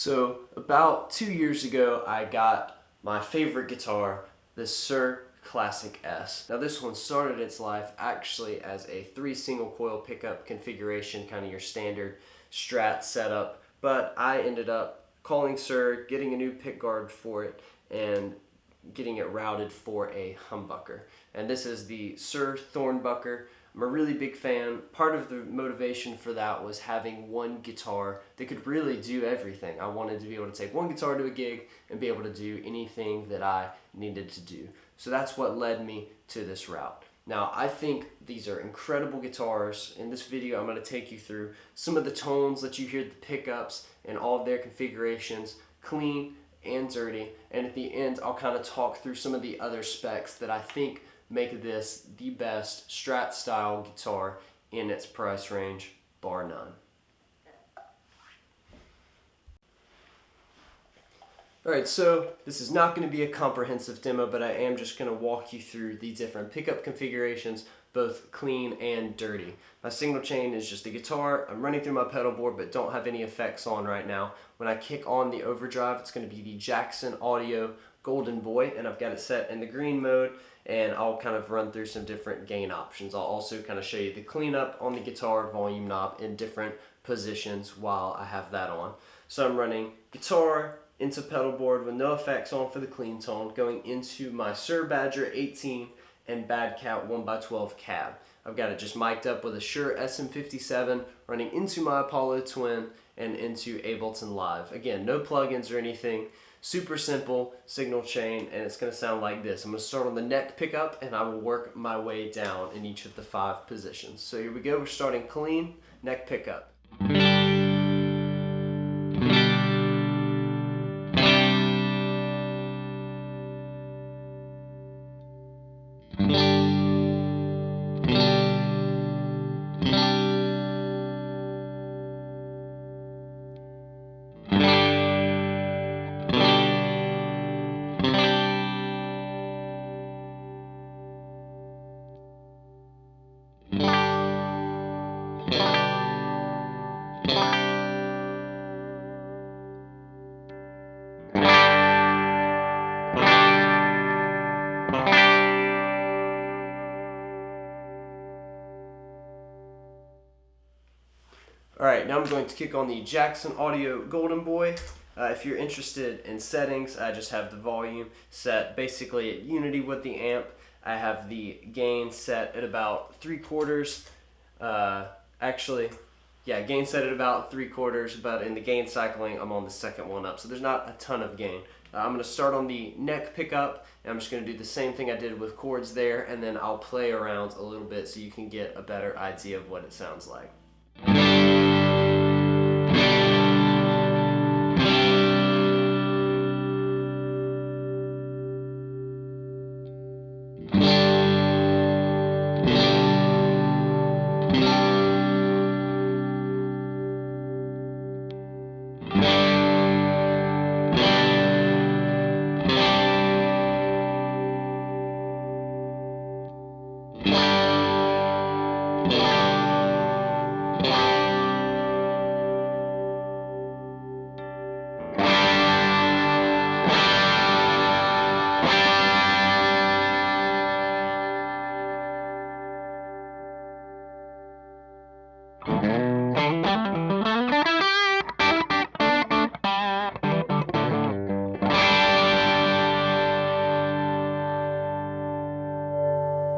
So about 2 years ago, I got my favorite guitar, the Suhr Classic S. Now this one started its life actually as a 3 single coil pickup configuration, kind of your standard Strat setup, but I ended up calling Suhr, getting a new pick guard for it, and getting it routed for a humbucker. And this is the Suhr Thornbucker. I'm a really big fan. Part of the motivation for that was having one guitar that could really do everything. I wanted to be able to take one guitar to a gig and be able to do anything that I needed to do. So that's what led me to this route. Now, I think these are incredible guitars. In this video, I'm going to take you through some of the tones that you hear, the pickups, and all of their configurations, clean and dirty. And at the end, I'll kind of talk through some of the other specs that I think make this the best Strat style guitar in its price range, bar none. Alright, so this is not going to be a comprehensive demo, but I am just going to walk you through the different pickup configurations, both clean and dirty. My signal chain is just the guitar. I'm running through my pedal board, but don't have any effects on right now. When I kick on the overdrive, it's going to be the Jackson Audio Golden Boy, and I've got it set in the green mode, and I'll kind of run through some different gain options. I'll also kind of show you the cleanup on the guitar volume knob in different positions while I have that on. So I'm running guitar into pedal board with no effects on for the clean tone, going into my Suhr Badger 18 and BadCat 1x12 cab. I've got it just mic'd up with a Shure SM57 running into my Apollo Twin and into Ableton Live. Again, no plugins or anything. Super simple signal chain, and it's going to sound like this. I'm going to start on the neck pickup, and I will work my way down in each of the 5 positions. So here we go. We're starting clean, neck pickup. Alright, now I'm going to kick on the Jackson Audio Golden Boy. If you're interested in settings, I just have the volume set basically at unity with the amp. I have the gain set at about 3/4. Gain set at about 3/4, but in the gain cycling, I'm on the second one up. So there's not a ton of gain. I'm going to start on the neck pickup, and I'm just going to do the same thing I did with chords there, and then I'll play around a little bit so you can get a better idea of what it sounds like.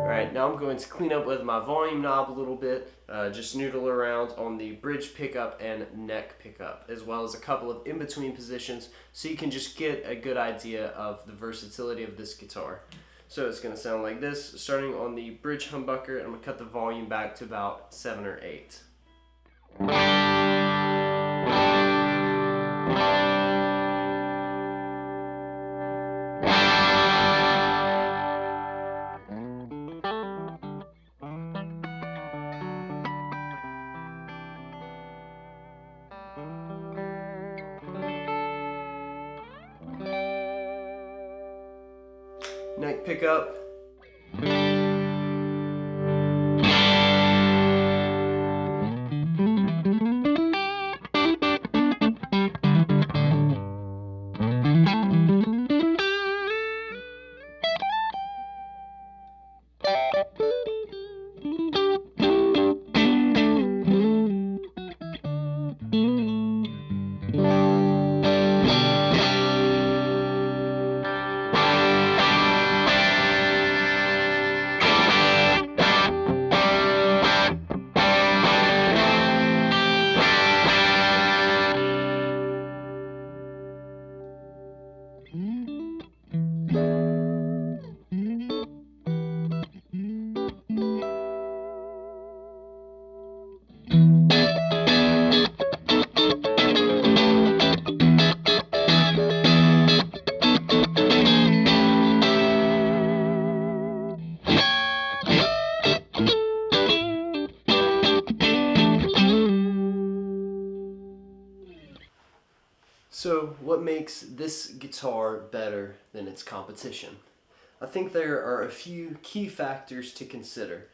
Alright, now I'm going to clean up with my volume knob a little bit, just noodle around on the bridge pickup and neck pickup, as well as a couple of in-between positions, so you can just get a good idea of the versatility of this guitar. So it's going to sound like this, starting on the bridge humbucker. I'm going to cut the volume back to about 7 or 8. Neck pickup. So, what makes this guitar better than its competition? I think there are a few key factors to consider.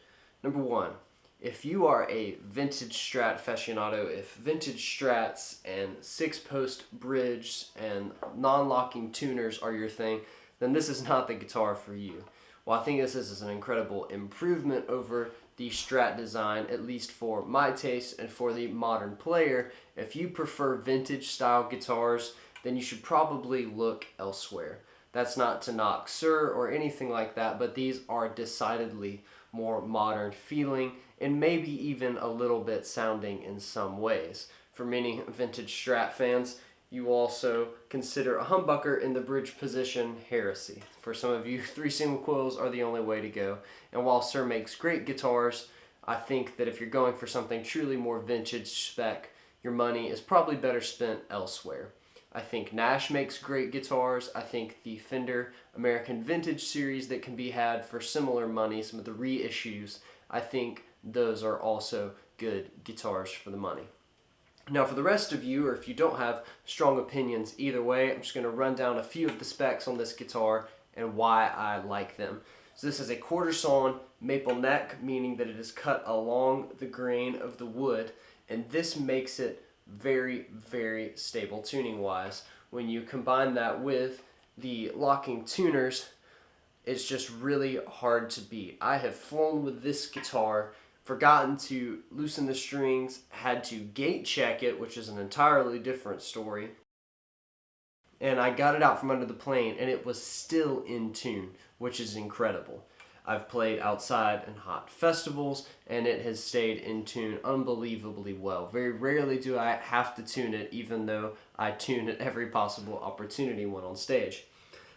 Number one, if you are a vintage Strat aficionado, if vintage Strats and 6-post bridge and non-locking tuners are your thing, then this is not the guitar for you. While I think this is an incredible improvement over the Strat design, at least for my taste and for the modern player, if you prefer vintage style guitars, then you should probably look elsewhere. That's not to knock Suhr or anything like that, but these are decidedly more modern feeling and maybe even a little bit sounding in some ways. For many vintage Strat fans, you also consider a humbucker in the bridge position heresy. For some of you, 3 single coils are the only way to go. And while Suhr makes great guitars, I think that if you're going for something truly more vintage spec, your money is probably better spent elsewhere. I think Nash makes great guitars. I think the Fender American Vintage series that can be had for similar money, some of the reissues, I think those are also good guitars for the money. Now for the rest of you, or if you don't have strong opinions either way, I'm just going to run down a few of the specs on this guitar and why I like them. So this is a quarter sawn maple neck, meaning that it is cut along the grain of the wood, and this makes it very, very stable tuning wise. When you combine that with the locking tuners, it's just really hard to beat. I have flown with this guitar, forgotten to loosen the strings, had to gate check it, which is an entirely different story, and I got it out from under the plane and it was still in tune, which is incredible. I've played outside in hot festivals and it has stayed in tune unbelievably well. Very rarely do I have to tune it, even though I tune at every possible opportunity when on stage.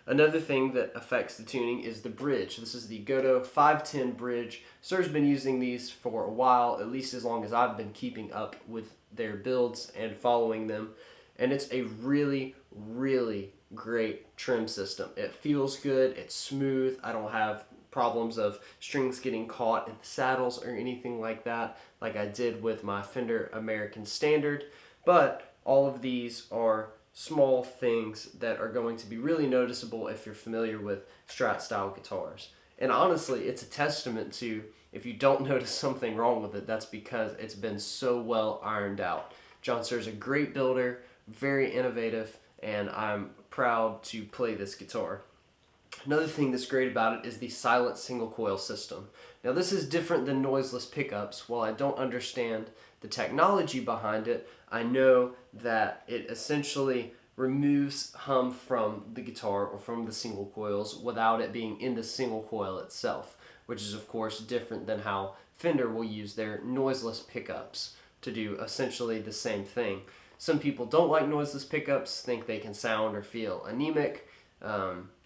Another thing that affects the tuning is the bridge. This is the Godot 510 bridge. Suhr's been using these for a while, at least as long as I've been keeping up with their builds and following them. And it's a really, really great trim system. It feels good, it's smooth, I don't have problems of strings getting caught in the saddles or anything like that, like I did with my Fender American Standard. But all of these are small things that are going to be really noticeable if you're familiar with Strat style guitars. And honestly, it's a testament to, if you don't notice something wrong with it, that's because it's been so well ironed out. John Suhr is a great builder, very innovative, and I'm proud to play this guitar. Another thing that's great about it is the silent single coil system. Now this is different than noiseless pickups. While I don't understand the technology behind it, I know that it essentially removes hum from the guitar or from the single coils without it being in the single coil itself, which is of course different than how Fender will use their noiseless pickups to do essentially the same thing. Some people don't like noiseless pickups, think they can sound or feel anemic,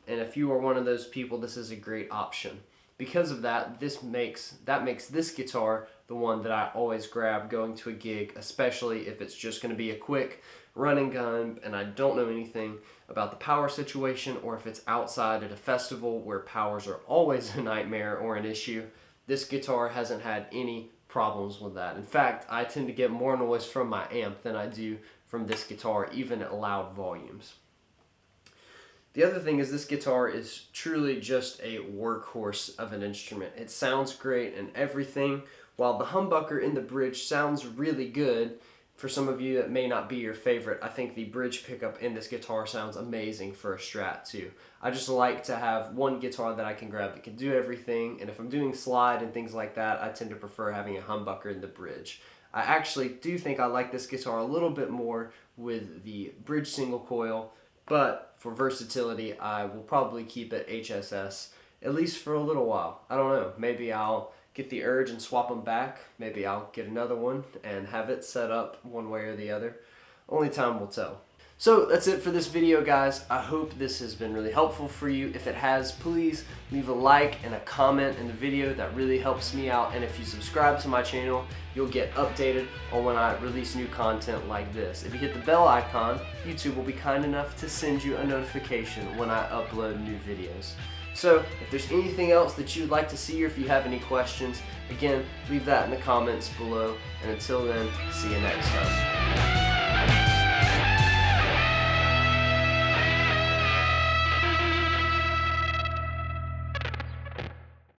and if you are one of those people, this is a great option. Because of that, that makes this guitar the one that I always grab going to a gig, especially if it's just going to be a quick run and gun and I don't know anything about the power situation, or if it's outside at a festival where powers are always a nightmare or an issue. This guitar hasn't had any problems with that. In fact, I tend to get more noise from my amp than I do from this guitar, even at loud volumes. The other thing is this guitar is truly just a workhorse of an instrument. It sounds great and everything. While the humbucker in the bridge sounds really good, for some of you that may not be your favorite, I think the bridge pickup in this guitar sounds amazing for a Strat too. I just like to have one guitar that I can grab that can do everything, and if I'm doing slide and things like that, I tend to prefer having a humbucker in the bridge. I actually do think I like this guitar a little bit more with the bridge single coil, but for versatility, I will probably keep it HSS, at least for a little while. I don't know, maybe I'll get the urge and swap them back. Maybe I'll get another one and have it set up one way or the other. Only time will tell. So that's it for this video, guys. I hope this has been really helpful for you. If it has, please leave a like and a comment in the video. That really helps me out. And if you subscribe to my channel, you'll get updated on when I release new content like this. If you hit the bell icon, YouTube will be kind enough to send you a notification when I upload new videos. So if there's anything else that you'd like to see, or if you have any questions, again, leave that in the comments below. And until then, see you next time.